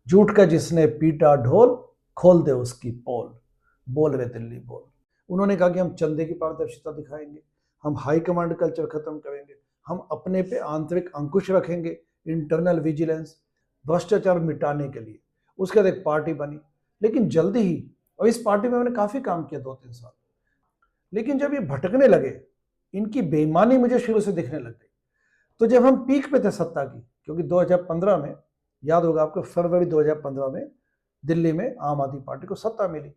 झूठ का जिसने पीटा ढोल, खोल दे उसकी पोल, बोल रे दिल्ली बोल। उन्होंने कहा कि हम चंदे की पारदर्शिता दिखाएंगे, हम हाई कमांड कल्चर खत्म करेंगे, हम अपने पे आंतरिक अंकुश रखेंगे, इंटरनल विजिलेंस, भ्रष्टाचार मिटाने के लिए। उसके बाद एक पार्टी बनी, लेकिन जल्दी ही, और इस पार्टी में मैंने काफी काम किया 2-3 साल, लेकिन जब ये भटकने लगे, इनकी बेईमानी मुझे शुरू से दिखने लग गई। तो जब हम पीक पे थे सत्ता की, क्योंकि 2015 में, याद होगा आपको, फरवरी 2015 में दिल्ली में आम आदमी पार्टी को सत्ता मिली।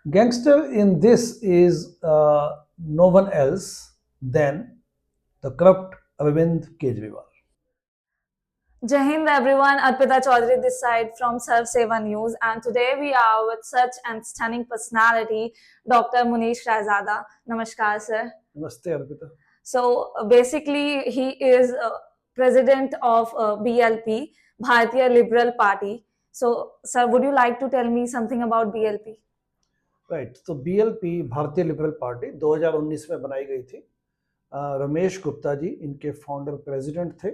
Gangster in this is no one else than the corrupt Arvind Kejriwal. Jai Hind everyone, Arpita Chaudhary this side from Sarv Seva News, and today we are with such an stunning personality, Dr. Munish Raizada. Namaskar sir. नमस्ते Arpita. So basically he is president of BLP, Bharatiya Liberal Party. So sir, would you like to tell me something about BLP? Right, तो BLP भारतीय liberal party 2019 में बनाई गई थी। रमेश गुप्ता जी इनके founder president थे।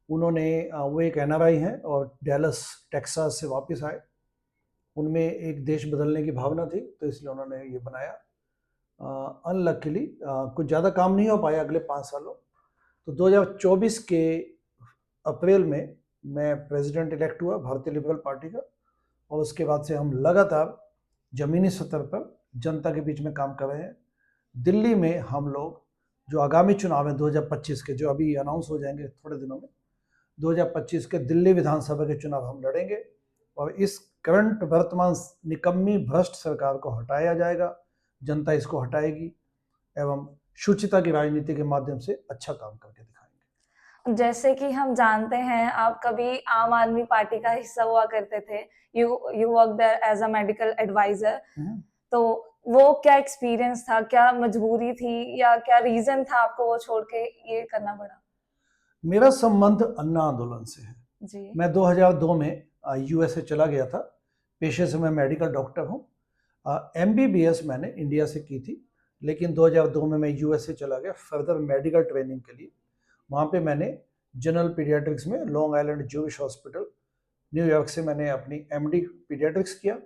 उन्होंने वो एक एनआरआई हैं और डैलस टेक्सास से वापस आए। उनमें एक देश बदलने की भावना थी, तो इसलिए उन्होंने ये बनाया। अनलकीली कुछ ज़्यादा काम नहीं हो पाया अगले 5 सालों। तो 2024 के अप्रैल में मैं प्रेसिडेंट इलेक्ट हुआ भारतीय लिबरल पार्टी का, और उसके बाद से हम लगातार ज़मीनी स्तर पर जनता के बीच में काम कर रहे हैं। दिल्ली में हम लोग जो आगामी चुनाव हैं 2025 के, जो अभी अनाउंस हो जाएंगे थोड़े दिनों में, 2025 के दिल्ली विधानसभा के चुनाव हम लड़ेंगे, और इस करंट वर्तमान निकम्मी भ्रष्ट सरकार को हटाया जाएगा। जनता इसको हटाएगी एवं शुचिता की राजनीति के माध्यम से अच्छा काम करके दिखाएंगे। जैसे कि हम जानते हैं आप कभी आम आदमी पार्टी का हिस्सा हुआ करते थे, you work there as a medical advisor. तो वो क्या एक्सपीरियंस था, क्या मजबूरी थी या क्या रीजन था आपको वो छोड़ के ये करना पड़ा? मेरा संबंध अन्ना आंदोलन से है जी। मैं 2002 में यूएसए चला गया था। पेशे से मैं मेडिकल डॉक्टर हूँ। एमबीबीएस मैंने इंडिया से की थी, लेकिन 2002 में मैं यूएसए चला गया फर्दर मेडिकल ट्रेनिंग के लिए। वहाँ पे मैंने जनरल पीडियाट्रिक्स में long island Jewish hospital New York से मैंने अपनी एमडी पीडियाट्रिक्स किया,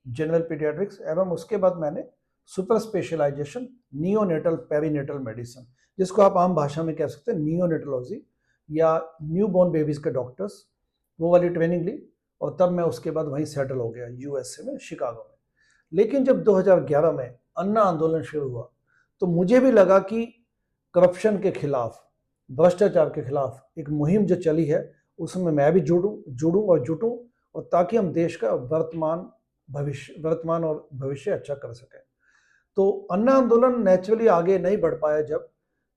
जनरल पीडियाट्रिक्स, एवं उसके बाद मैंने super specialisation neonatal perinatal medicine, जिसको आप आम भाषा में कह सकते हैं नियोनेटोलॉजी या न्यूबॉर्न बेबीज के डॉक्टर्स, वो वाली ट्रेनिंग ली। और तब मैं उसके बाद वहीं सेटल हो गया यूएसए में, शिकागो में। लेकिन जब 2011 में अन्ना आंदोलन शुरू हुआ, तो मुझे भी लगा कि करप्शन के खिलाफ, भ्रष्टाचार के खिलाफ एक मुहिम जो चली है, उसमें मैं भी जुड़ूं और जुटूं, और ताकि हम देश का वर्तमान और भविष्य अच्छा कर सकें। तो अन्ना आंदोलन नेचुरली आगे नहीं बढ़ पाया जब,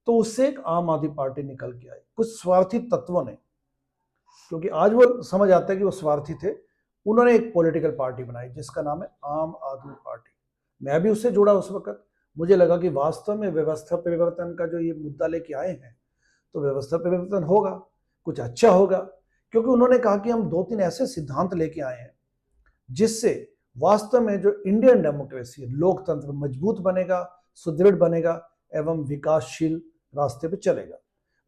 तो उससे एक आम आदमी पार्टी निकल के आई कुछ स्वार्थी तत्वों ने, क्योंकि आज वो समझ आता है कि वो स्वार्थी थे। उन्होंने एक पॉलिटिकल पार्टी बनाई जिसका नाम है आम आदमी पार्टी। मैं भी उससे जुड़ा उस वक्त। मुझे लगा कि वास्तव में व्यवस्था परिवर्तन का जो ये मुद्दा लेके आए हैं, तो व्यवस्था परिवर्तन होगा, कुछ अच्छा होगा, क्योंकि उन्होंने कहा कि हम 2-3 ऐसे सिद्धांत लेके आए हैं जिससे वास्तव में जो इंडियन डेमोक्रेसी, लोकतंत्र मजबूत बनेगा, सुदृढ़ बनेगा एवं विकासशील रास्ते पे चलेगा।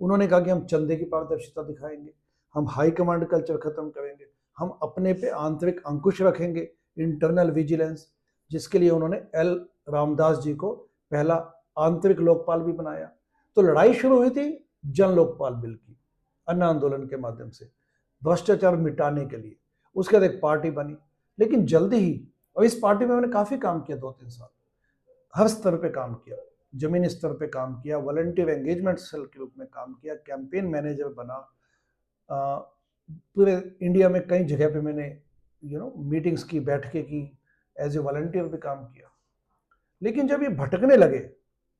उन्होंने कहा कि हम चंदे की पारदर्शिता दिखाएंगे, हम हाई कमांड कल्चर खत्म करेंगे, हम अपने पे आंतरिक अंकुश रखेंगे, इंटरनल विजिलेंस, जिसके लिए उन्होंने एल रामदास जी को पहला आंतरिक लोकपाल भी बनाया। तो लड़ाई शुरू हुई थी जन लोकपाल बिल की, अन्ना आंदोलन के माध्यम से भ्रष्टाचार मिटाने के लिए। उसके बाद एक पार्टी बनी, लेकिन जल्दी ही, और इस पार्टी में मैंने काफी काम किया 2-3 साल, हर स्तर पे काम किया, जमीनी स्तर पे काम किया, वॉलंटियर एंगेजमेंट सेल के रूप में काम किया, कैंपेन मैनेजर बना, पूरे इंडिया में कई जगह पे मैंने मीटिंग्स की, बैठकें की, एज ए वॉलंटियर भी काम किया। लेकिन जब ये भटकने लगे,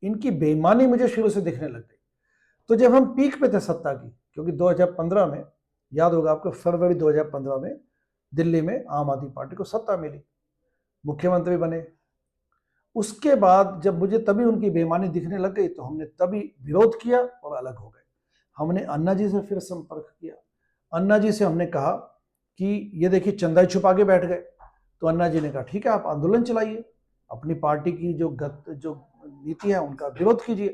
इनकी बेईमानी मुझे शुरू से दिखने लग गई। तो जब हम पीक पे थे सत्ता की, क्योंकि 2015 में, याद होगा आपको, फरवरी 2015 में दिल्ली में आम आदमी पार्टी को सत्ता मिली, मुख्यमंत्री बने। उसके बाद जब मुझे तभी उनकी बेईमानी दिखने लग गई, तो हमने तभी विरोध किया और अलग हो गए। हमने अन्ना जी से फिर संपर्क किया। अन्ना जी से हमने कहा कि ये देखिए चंदा छुपा के बैठ गए। तो अन्ना जी ने कहा ठीक है, आप आंदोलन चलाइए, अपनी पार्टी की जो नीति है उनका विरोध कीजिए।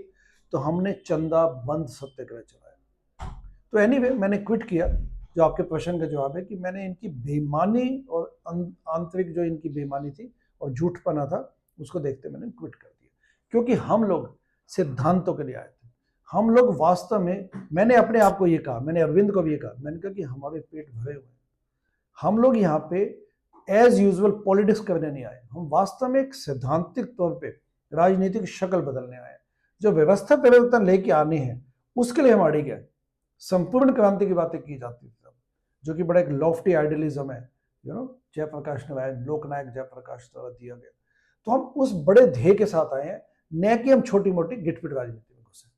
तो हमने चंदा बंद सत्याग्रह चलाया। तो एनीवे मैंने क्विट किया जो आपके प्रश्न का जवाब है कि मैंने इनकी बेईमानी और आंतरिक जो इनकी बेईमानी थी और झूठपना था उसको देखते मैंने क्विट कर दिया, क्योंकि हम लोग सिद्धांतों के लिए आए थे। हम लोग वास्तव में, मैंने अपने आप को ये कहा, मैंने अरविंद को भी ये कहा, मैंने कहा कि हमारे पेट भरे हुए हैं, हम लोग यहाँ पे एज यूजुअल पॉलिटिक्स करने नहीं आए, हम वास्तव में एक सैद्धांतिक तौर पे राजनीतिक शक्ल बदलने आए। जो व्यवस्था परिवर्तन लेके आने हैं उसके लिए हम अड़े गए। संपूर्ण क्रांति की बातें की जाती थी तब, जो कि बड़ा एक लॉफ्टी आइडियलिज्म है, जयप्रकाश नारायण, लोकनायक जयप्रकाश द्वारा दिया गया। तो हम उस बड़े ध्येय के साथ आए हैं, न कि हम छोटी मोटी गिटपिट राजनीति में घुसे।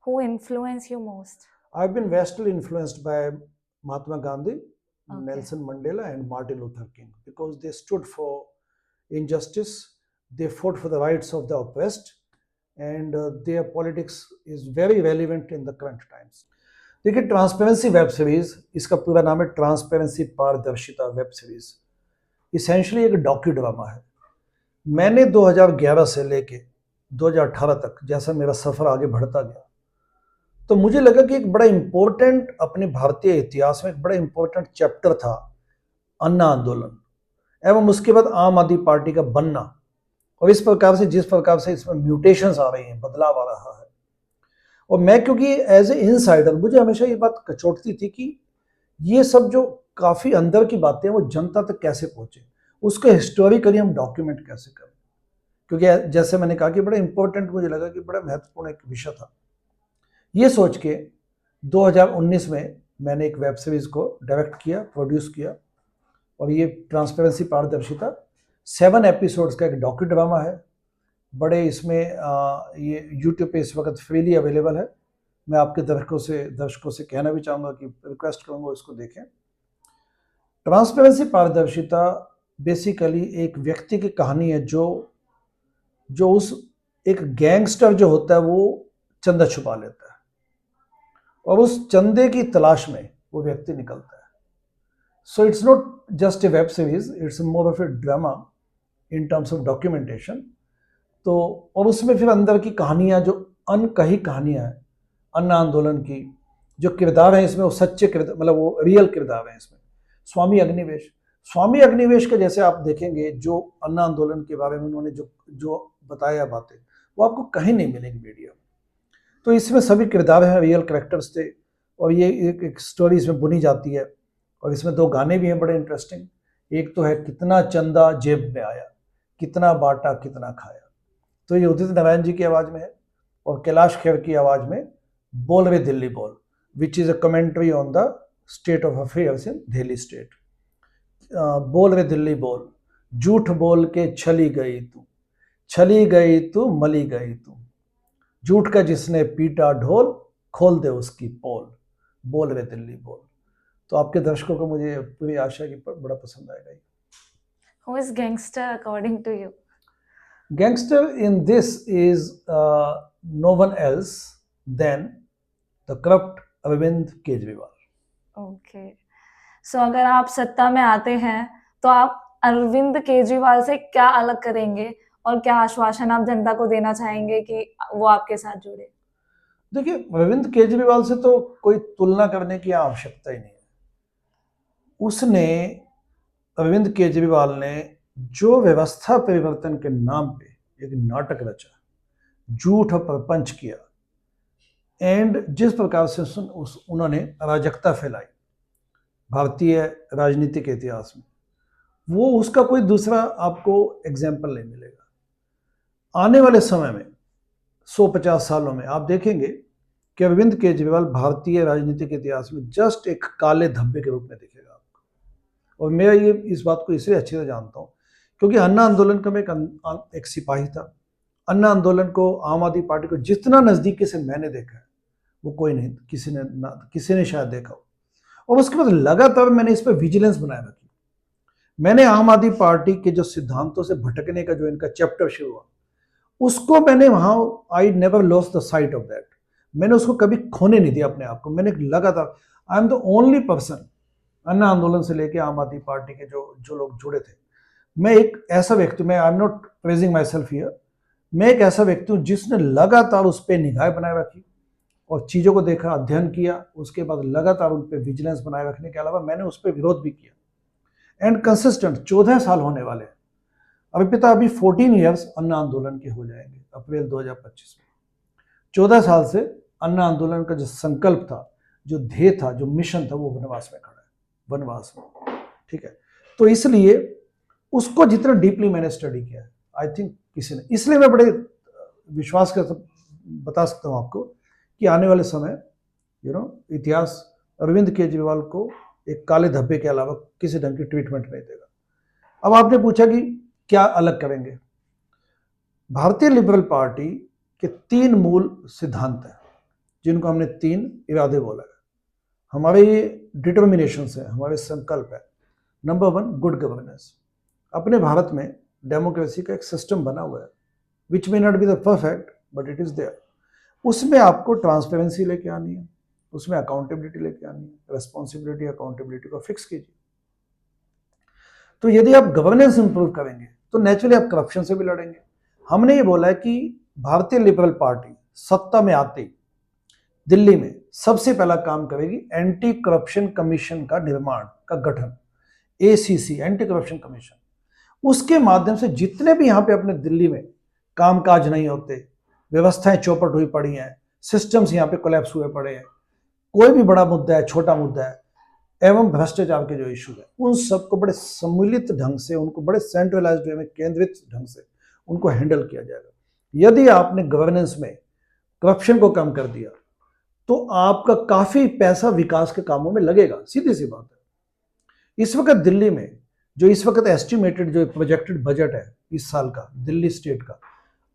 Who influenced you most? I've been vastly influenced by Mahatma Gandhi, Okay. Nelson Mandela and Martin Luther King, because they stood for injustice, they fought for the rights of the oppressed, and their politics is very relevant in the current times. देखिए, transparency web series, इसका पूरा नाम है transparency पारदर्शिता web series, essentially एक docu drama है। मैंने 2011 से लेके 2018 तक जैसा मेरा सफर आगे बढ़ता गया, तो मुझे लगा कि एक बड़ा इंपॉर्टेंट अपने भारतीय इतिहास में एक बड़ा इंपॉर्टेंट चैप्टर था अन्ना आंदोलन, एवं उसके बाद आम आदमी पार्टी का बनना, और इस प्रकार से जिस प्रकार से इसमें म्यूटेशंस आ रही हैं, बदलाव आ रहा है। और मैं क्योंकि एज ए इनसाइडर, मुझे हमेशा ये बात कचोटती थी कि ये सब जो काफ़ी अंदर की बातें हैं वो जनता तक कैसे पहुँचे, उसको हिस्टोरिकली हम डॉक्यूमेंट कैसे करें, क्योंकि जैसे मैंने कहा कि बड़ा इंपॉर्टेंट मुझे लगा कि बड़ा महत्वपूर्ण एक विषय था। ये सोच के 2019 में मैंने एक वेब सीरीज को डायरेक्ट किया, प्रोड्यूस किया, और ये ट्रांसपेरेंसी पारदर्शिता 7 एपिसोड्स का एक डॉक्यू ड्रामा है। बड़े इसमें ये यूट्यूब पे इस वक्त फ्रीली अवेलेबल है। मैं आपके दर्शकों से कहना भी चाहूँगा कि रिक्वेस्ट करूँगा इसको देखें। ट्रांसपेरेंसी पारदर्शिता बेसिकली एक व्यक्ति की कहानी है जो उस एक गैंगस्टर जो होता है वो चंदा छुपा लेता है, और उस चंदे की तलाश में वो व्यक्ति निकलता है। So it's not just a web series, it's more of A drama in terms of documentation. तो और उसमें फिर अंदर की कहानियाँ, जो अनकही कहानियाँ हैं अन्ना आंदोलन की, जो किरदार हैं इसमें वो सच्चे किरदार, मतलब वो रियल किरदार हैं इसमें। स्वामी अग्निवेश के जैसे आप देखेंगे, जो अन्ना आंदोलन के बारे में उन्होंने जो बताया बातें, वो आपको कहीं नहीं मिलेंगी मीडिया में। तो इसमें सभी किरदार हैं, रियल कैरेक्टर्स थे, और ये एक स्टोरी इसमें बुनी जाती है। और इसमें 2 गाने भी हैं बड़े इंटरेस्टिंग। एक तो है कितना चंदा जेब में आया, कितना बांटा कितना खाया, तो ये उदित नारायण जी की आवाज़ में है, और कैलाश खेर की आवाज़ में बोल रे दिल्ली बोल, which is a commentary on the state of affairs in Delhi state. बोल रे दिल्ली बोल, झूठ बोल के छली गई तू मली गई तू, झूठ का जिसने पीटा ढोल, खोल दे उसकी पोल, बोल रे दिल्ली बोल। तो आपके दर्शकों को मुझे पूरी आशा है कि बड़ा पसंद आएगा। Who is gangster according to you? Gangster in this is no one else than the corrupt Arvind Kejriwal. Okay. So अगर आप सत्ता में आते हैं तो आप अरविंद केजरीवाल से क्या अलग करेंगे, और क्या आश्वासन आप जनता को देना चाहेंगे कि वो आपके साथ जुड़े? देखिए, अरविंद केजरीवाल से तो कोई तुलना करने की आवश्यकता ही नहीं है। अरविंद केजरीवाल ने जो व्यवस्था परिवर्तन के नाम पे एक नाटक रचा, झूठ और प्रपंच किया, एंड जिस प्रकार से उन्होंने अराजकता फैलाई भारतीय राजनीतिक इतिहास में, वो उसका कोई दूसरा आपको एग्जाम्पल नहीं मिलेगा। आने वाले समय में 150 सालों में आप देखेंगे कि अरविंद केजरीवाल भारतीय राजनीतिक इतिहास में जस्ट एक काले धब्बे के रूप में दिखेगा आपको। और मैं ये इस बात को इसलिए अच्छे से जानता हूँ क्योंकि अन्ना आंदोलन का मैं एक सिपाही था। अन्ना आंदोलन को, आम आदमी पार्टी को जितना नज़दीकी से मैंने देखा है वो कोई नहीं, किसी ने शायद देखा हो। और उसके बाद लगातार मैंने इस पर विजिलेंस बनाए रखी। मैंने आम आदमी पार्टी के जो सिद्धांतों से भटकने का जो इनका चैप्टर शुरू हुआ, उसको मैंने वहाँ, I never lost the site of that, मैंने उसको कभी खोने नहीं दिया अपने आप को। मैंने लगातार, I am the only person, Anna आंदोलन से लेके आम आदमी पार्टी के जो लोग जुड़े थे, मैं एक ऐसा व्यक्ति, मैं I am not praising my self here, मैं एक ऐसा व्यक्ति हूँ जिसने लगातार उस पर निगाह बनाए रखी और चीज़ों को देखा, अध्ययन किया, उसके बाद लगातार उन पर विजिलेंस बनाए रखने के अलावा मैंने उस पर विरोध भी किया एंड कंसिस्टेंट 14 साल होने वाले हैं। अभी 14 ईयर्स अन्ना आंदोलन के हो जाएंगे अप्रैल 2025 में। 14 साल से अन्ना आंदोलन का जो संकल्प था, जो ध्येय था, जो मिशन था, वो वनवास में खड़ा है, वनवास में, ठीक है। तो इसलिए उसको जितना डीपली मैंने स्टडी किया है, आई थिंक किसी ने, इसलिए मैं बड़े विश्वास के साथ बता सकता हूँ आपको कि आने वाले समय इतिहास अरविंद केजरीवाल को एक काले धब्बे के अलावा किसी ढंग की ट्रीटमेंट नहीं देगा। अब आपने पूछा कि क्या अलग करेंगे। भारतीय लिबरल पार्टी के 3 मूल सिद्धांत हैं जिनको हमने 3 इरादे बोला है। हमारे ये डिटर्मिनेशन है, हमारे संकल्प है। Number 1, good governance. अपने भारत में डेमोक्रेसी का एक सिस्टम बना हुआ है, which may not be the perfect but it is there. उसमें आपको ट्रांसपेरेंसी लेके आनी है, उसमें अकाउंटेबिलिटी लेके आनी है, रेस्पॉन्सिबिलिटी अकाउंटेबिलिटी को फिक्स कीजिए। तो यदि आप गवर्नेंस इंप्रूव करेंगे तो नेचुरली आप करप्शन से भी लड़ेंगे। हमने ये बोला है कि भारतीय लिबरल पार्टी सत्ता में आते दिल्ली में सबसे पहला काम करेगी एंटी करप्शन कमीशन का निर्माण, का गठन, ACC, एंटी करप्शन कमीशन। उसके माध्यम से जितने भी यहाँ पे अपने दिल्ली में कामकाज नहीं होते, व्यवस्थाएं चौपट हुई पड़ी हैं, सिस्टम्स यहाँ पे कोलैप्स हुए पड़े हैं, कोई भी बड़ा मुद्दा है, छोटा मुद्दा है, एवं भ्रष्टाचार के जो इशू है, उन सबको बड़े सम्मिलित ढंग से, उनको बड़े सेंट्रलाइज्ड वे में, केंद्रित ढंग से उनको हैंडल किया जाएगा। यदि आपने गवर्नेंस में करप्शन को कम कर दिया तो आपका काफी पैसा विकास के कामों में लगेगा, सीधी सी बात है। इस वक्त दिल्ली में जो इस वक्त एस्टिमेटेड जो प्रोजेक्टेड बजट है इस साल का, दिल्ली स्टेट का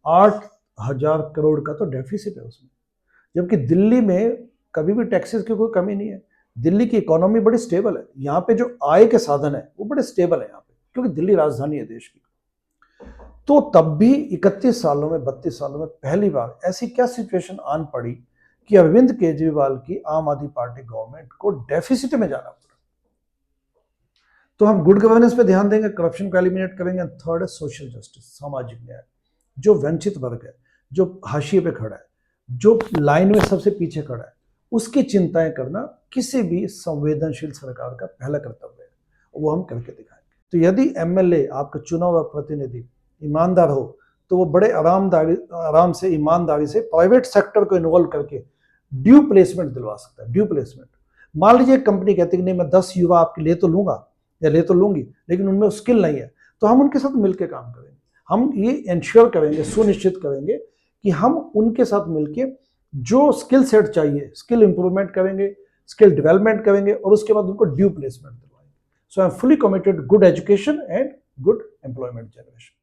8,000 करोड़ का तो डेफिसिट है उसमें, जबकि दिल्ली में कभी भी टैक्सेस की कोई कमी नहीं है। दिल्ली की इकोनॉमी बड़ी स्टेबल है, यहाँ पे जो आय के साधन है वो बड़े स्टेबल है यहाँ पे, क्योंकि दिल्ली राजधानी है देश की। तो तब भी 31 सालों में, 32 सालों में पहली बार ऐसी क्या सिचुएशन आन पड़ी कि अरविंद केजरीवाल की आम आदमी पार्टी गवर्नमेंट को डेफिसिट में जाना पड़ा। तो हम गुड गवर्नेंस पे ध्यान देंगे, करप्शन को एलिमिनेट करेंगे। थर्ड है सोशल जस्टिस, सामाजिक न्याय। जो वंचित वर्ग है, जो हाशिए पे खड़ा है, जो लाइन में सबसे पीछे खड़ा है, उसकी चिंताएं करना किसी भी संवेदनशील सरकार का पहला कर्तव्य है, वो हम करके दिखाएंगे। तो यदि MLA, आपका चुना हुआ प्रतिनिधि, ईमानदार हो तो वो बड़े आराम से, ईमानदारी से प्राइवेट सेक्टर को इन्वॉल्व करके ड्यू प्लेसमेंट दिलवा सकता है। ड्यू प्लेसमेंट, मान लीजिए कंपनी कहती है कि नहीं, मैं 10 युवा आपके ले तो लूंगा या ले तो लूंगी, लेकिन उनमें स्किल नहीं है, तो हम उनके साथ मिलकर काम करेंगे। हम ये इंश्योर करेंगे, सुनिश्चित करेंगे कि हम उनके साथ मिलके जो स्किल सेट चाहिए, स्किल इंप्रूवमेंट करेंगे, स्किल डेवलपमेंट करेंगे और उसके बाद उनको ड्यू प्लेसमेंट दिलवाएंगे। So I am fully committed good education and good employment generation.